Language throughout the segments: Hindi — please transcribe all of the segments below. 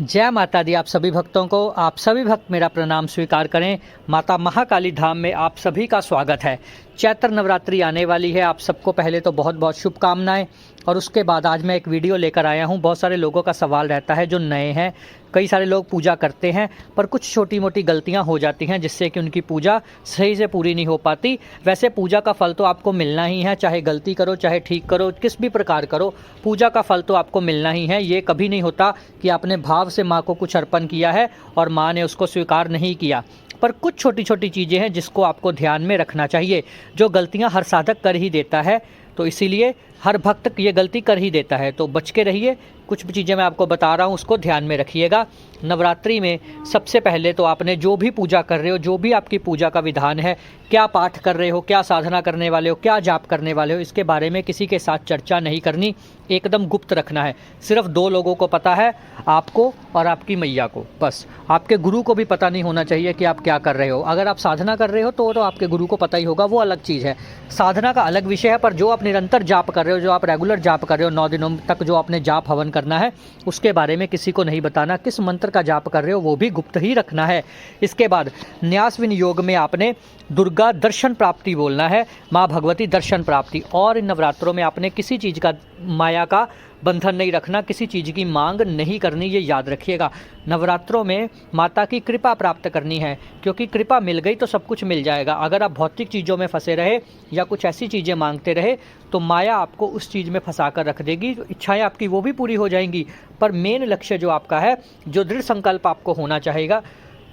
जय माता दी। आप सभी भक्तों को, आप सभी भक्त मेरा प्रणाम स्वीकार करें। माता महाकाली धाम में आप सभी का स्वागत है। चैत्र नवरात्रि आने वाली है। आप सबको पहले तो बहुत बहुत शुभकामनाएं। और उसके बाद आज मैं एक वीडियो लेकर आया हूं। बहुत सारे लोगों का सवाल रहता है जो नए हैं। कई सारे लोग पूजा करते हैं पर कुछ छोटी मोटी गलतियां हो जाती हैं जिससे कि उनकी पूजा सही से पूरी नहीं हो पाती। वैसे पूजा का फल तो आपको मिलना ही है, चाहे गलती करो चाहे ठीक करो, किस भी प्रकार करो, पूजा का फल तो आपको मिलना ही है। ये कभी नहीं होता कि आपने भाव से माँ को कुछ अर्पण किया है और माँ ने उसको स्वीकार नहीं किया। पर कुछ छोटी छोटी चीज़ें हैं जिसको आपको ध्यान में रखना चाहिए। जो गलतियां हर साधक कर ही देता है, तो इसीलिए हर भक्त ये गलती कर ही देता है, तो बच के रहिए। कुछ भी चीज़ें मैं आपको बता रहा हूँ, उसको ध्यान में रखिएगा। नवरात्रि में सबसे पहले तो आपने जो भी पूजा कर रहे हो, जो भी आपकी पूजा का विधान है, क्या पाठ कर रहे हो, क्या साधना करने वाले हो, क्या जाप करने वाले हो, इसके बारे में किसी के साथ चर्चा नहीं करनी। एकदम गुप्त रखना है। सिर्फ 2 लोगों को पता है, आपको और आपकी मैया को। बस आपके गुरु को भी पता नहीं होना चाहिए कि आप क्या कर रहे हो। अगर आप साधना कर रहे हो तो आपके गुरु को पता ही होगा, वो अलग चीज़ है। साधना का अलग विषय है। पर जो आप निरंतर जाप कर रहे हो, जो आप रेगुलर जाप कर रहे हो, 9 दिनों तक जो आपने जाप हवन करना है, उसके बारे में किसी को नहीं बताना। किस मंत्र का जाप कर रहे हो वो भी गुप्त ही रखना है। इसके बाद न्यास विनियोग में आपने दुर्गा दर्शन प्राप्ति बोलना है, माँ भगवती दर्शन प्राप्ति। और इन नवरात्रों में आपने किसी चीज़ का, माया का बंधन नहीं रखना, किसी चीज़ की मांग नहीं करनी, ये याद रखिएगा। नवरात्रों में माता की कृपा प्राप्त करनी है, क्योंकि कृपा मिल गई तो सब कुछ मिल जाएगा। अगर आप भौतिक चीज़ों में फंसे रहे या कुछ ऐसी चीज़ें मांगते रहे तो माया आपको उस चीज़ में फंसा कर रख देगी। इच्छाएं आपकी वो भी पूरी हो जाएंगी, पर मेन लक्ष्य जो आपका है, जो दृढ़ संकल्प आपको होना चाहिएगा,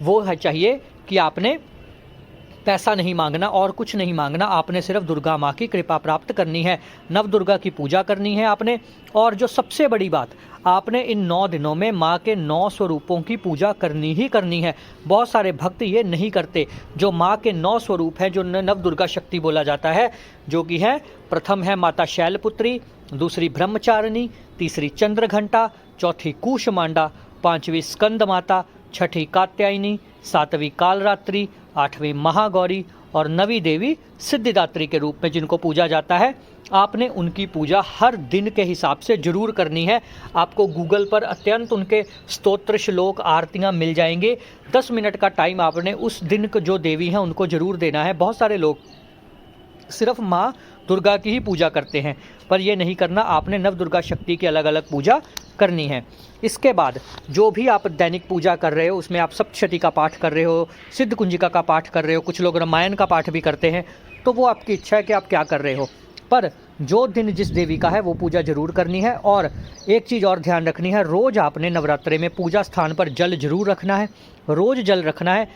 वो है चाहिए कि आपने पैसा नहीं मांगना और कुछ नहीं मांगना। आपने सिर्फ दुर्गा माँ की कृपा प्राप्त करनी है, नव दुर्गा की पूजा करनी है आपने। और जो सबसे बड़ी बात, आपने इन 9 दिनों में माँ के 9 स्वरूपों की पूजा करनी ही करनी है। बहुत सारे भक्त ये नहीं करते। जो माँ के 9 स्वरूप हैं, जो नव दुर्गा शक्ति बोला जाता है, जो कि है, प्रथम है माता शैलपुत्री, दूसरी ब्रह्मचारिणी, तीसरी चंद्रघंटा, चौथी कूष्मांडा, 5वीं स्कंद माता, 6ठी कात्यायनी, 7वीं कालरात्रि, 8वीं महागौरी और 9वीं देवी सिद्धिदात्री के रूप में जिनको पूजा जाता है। आपने उनकी पूजा हर दिन के हिसाब से जरूर करनी है। आपको गूगल पर अत्यंत उनके स्तोत्र, श्लोक, आरतियाँ मिल जाएंगे। 10 मिनट का टाइम आपने उस दिन को जो देवी हैं उनको जरूर देना है। बहुत सारे लोग सिर्फ माँ दुर्गा की ही पूजा करते हैं, पर ये नहीं करना। आपने नव दुर्गा शक्ति की अलग अलग पूजा करनी है। इसके बाद जो भी आप दैनिक पूजा कर रहे हो, उसमें आप सप्तशती का पाठ कर रहे हो, सिद्ध कुंजिका का पाठ कर रहे हो, कुछ लोग रामायण का पाठ भी करते हैं, तो वो आपकी इच्छा है कि आप क्या कर रहे हो। पर जो दिन जिस देवी का है वो पूजा जरूर करनी है। और एक चीज़ और ध्यान रखनी है, रोज़ आपने नवरात्रि में पूजा स्थान पर जल जरूर रखना है। रोज़ जल रखना है,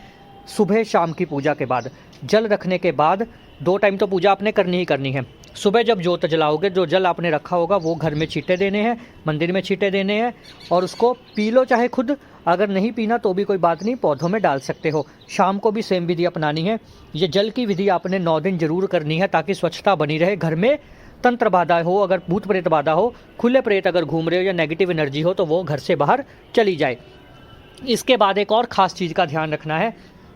सुबह शाम की पूजा के बाद। जल रखने के बाद 2 टाइम तो पूजा आपने करनी ही करनी है। सुबह जब जोत जलाओगे, जो जल आपने रखा होगा वो घर में छींटे देने हैं, मंदिर में छींटे देने हैं, और उसको पी लो चाहे खुद। अगर नहीं पीना तो भी कोई बात नहीं, पौधों में डाल सकते हो। शाम को भी सेम विधि अपनानी है। ये जल की विधि आपने 9 दिन जरूर करनी है, ताकि स्वच्छता बनी रहे। घर में तंत्र बाधा हो, अगर भूत प्रेत बाधा हो, खुले प्रेत अगर घूम रहे हो या नेगेटिव एनर्जी हो, तो वो घर से बाहर चली जाए। इसके बाद एक और ख़ास चीज़ का ध्यान रखना है।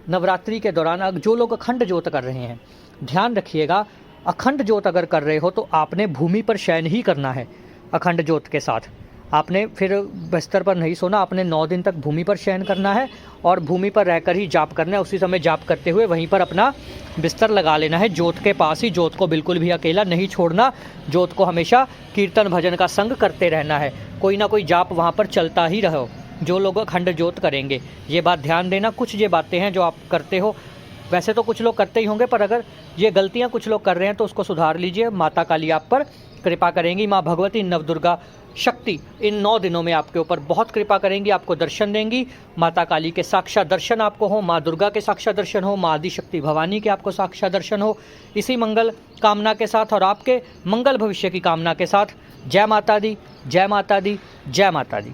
नवरात्रि के दौरान जो लोग अखंड ज्योत कर रहे हैं, ध्यान रखिएगा, अखंड ज्योत अगर कर रहे हो तो आपने भूमि पर शयन ही करना है। अखंड ज्योत के साथ आपने फिर बिस्तर पर नहीं सोना। आपने 9 दिन तक भूमि पर शयन करना है और भूमि पर रहकर ही जाप करना है। उसी समय जाप करते हुए वहीं पर अपना बिस्तर लगा लेना है, ज्योत के पास ही। ज्योत को बिल्कुल भी अकेला नहीं छोड़ना। ज्योत को हमेशा कीर्तन भजन का संग करते रहना है। कोई ना कोई जाप वहाँ पर चलता ही रहो, जो लोग अखंड ज्योत करेंगे। ये बात ध्यान देना। कुछ ये बातें हैं जो आप करते हो, वैसे तो कुछ लोग करते ही होंगे, पर अगर ये गलतियां कुछ लोग कर रहे हैं तो उसको सुधार लीजिए। माता काली आप पर कृपा करेंगी। माँ भगवती नव दुर्गा शक्ति इन 9 दिनों में आपके ऊपर बहुत कृपा करेंगी, आपको दर्शन देंगी। माता काली के साक्षात दर्शन आपको हो, माँ दुर्गा के साक्षात दर्शन हो, माँ आदि शक्ति भवानी के आपको साक्षात दर्शन हो। इसी मंगल कामना के साथ और आपके मंगल भविष्य की कामना के साथ, जय माता दी, जय माता दी, जय माता दी।